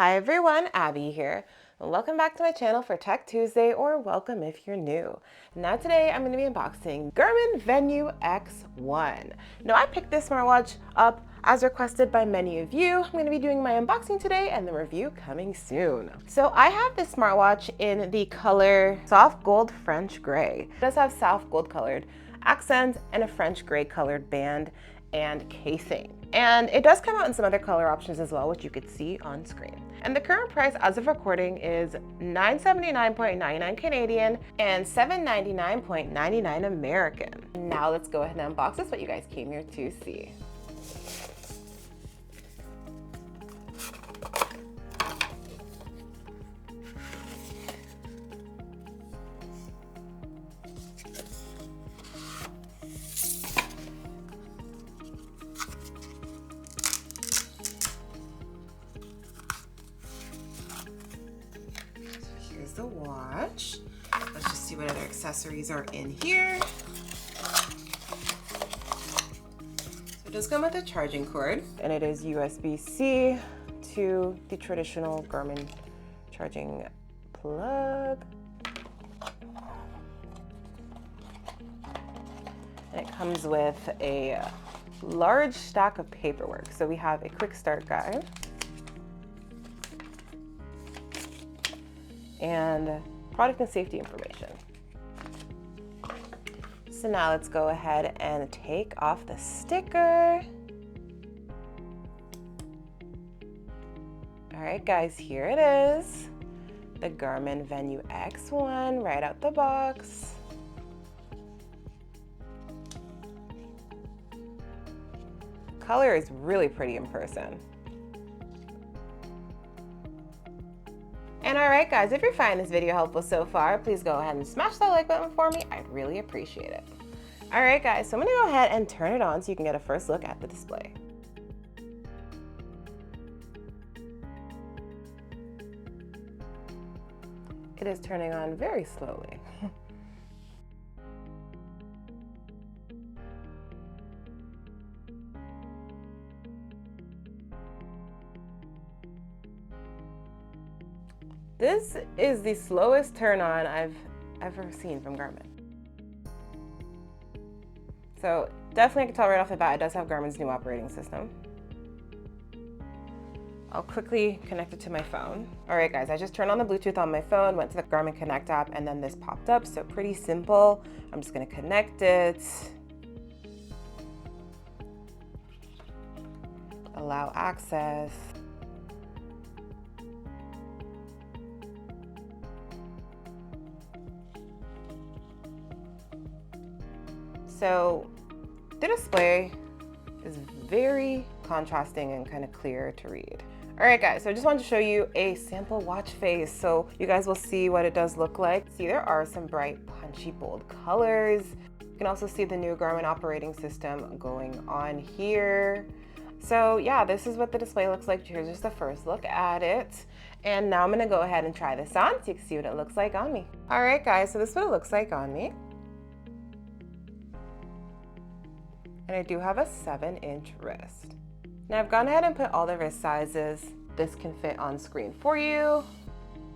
Hi everyone, Abby here. Welcome back to my channel for Tech Tuesday, or welcome if you're new. Now today I'm going to be unboxing Garmin Venu X1. Now I picked this smartwatch up as requested by many of you. I'm going to be doing my unboxing today and the review coming soon. So I have this smartwatch in the color soft gold French gray. It does have soft gold colored accents and a French gray colored band and casing. And it does come out in some other color options as well, which you could see on screen. And the current price as of recording is $979.99 Canadian and $799.99 American. Now let's go ahead and unbox this, what you guys came here to see. Here's the watch. Let's just see what other accessories are in here. So it does come with a charging cord, and it is USB-C to the traditional Garmin charging plug. And it comes with a large stack of paperwork. So we have a quick start guide and product and safety information. So now let's go ahead and take off the sticker. All right guys, here it is. The Garmin Venu X1 right out the box. Color is really pretty in person. And all right guys, if you're finding this video helpful so far, please go ahead and smash that like button for me. I'd really appreciate it. All right guys, so I'm gonna go ahead and turn it on so you can get a first look at the display. It is turning on very slowly. This is the slowest turn on I've ever seen from Garmin. So definitely I can tell right off the bat, it does have Garmin's new operating system. I'll quickly connect it to my phone. All right guys, I just turned on the Bluetooth on my phone, went to the Garmin Connect app, and then this popped up, so pretty simple. I'm just gonna connect it. Allow access. So the display is very contrasting and kind of clear to read. All right guys, so I just wanted to show you a sample watch face so you guys will see what it does look like. See, there are some bright, punchy, bold colors. You can also see the new Garmin operating system going on here. So yeah, this is what the display looks like. Here's just the first look at it. And now I'm gonna go ahead and try this on so you can see what it looks like on me. All right guys, so this is what it looks like on me. And I do have a 7-inch wrist. Now I've gone ahead and put all the wrist sizes. This can fit on screen for you,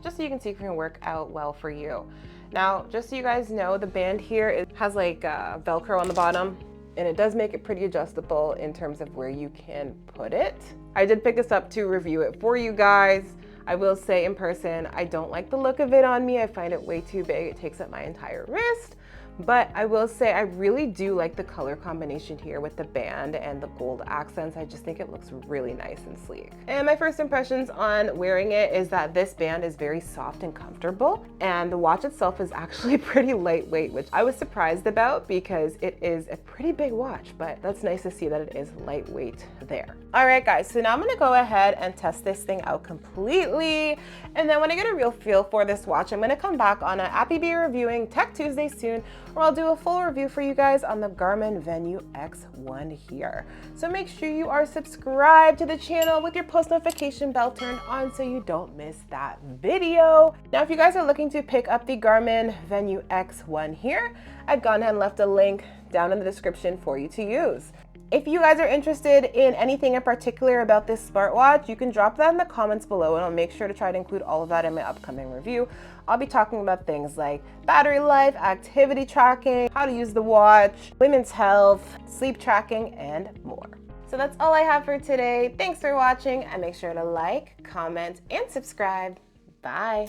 just so you can see if it can work out well for you. Now, just so you guys know, the band here has like Velcro on the bottom, and it does make it pretty adjustable in terms of where you can put it. I did pick this up to review it for you guys. I will say in person, I don't like the look of it on me. I find it way too big. It takes up my entire wrist. But I will say I really do like the color combination here with the band and the gold accents. I just think it looks really nice and sleek. And my first impressions on wearing it is that this band is very soft and comfortable, and the watch itself is actually pretty lightweight, which I was surprised about because it is a pretty big watch, but that's nice to see that it is lightweight there. All right guys, so now I'm gonna go ahead and test this thing out completely, and then when I get a real feel for this watch, I'm gonna come back on an AbbyBReviewing Tech Tuesday soon, where I'll do a full review for you guys on the Garmin Venu X1 here. So make sure you are subscribed to the channel with your post notification bell turned on so you don't miss that video. Now, if you guys are looking to pick up the Garmin Venu X1 here, I've gone ahead and left a link down in the description for you to use. If you guys are interested in anything in particular about this smartwatch, you can drop that in the comments below and I'll make sure to try to include all of that in my upcoming review. I'll be talking about things like battery life, activity tracking, how to use the watch, women's health, sleep tracking, and more. So that's all I have for today. Thanks for watching and make sure to like, comment, and subscribe. Bye.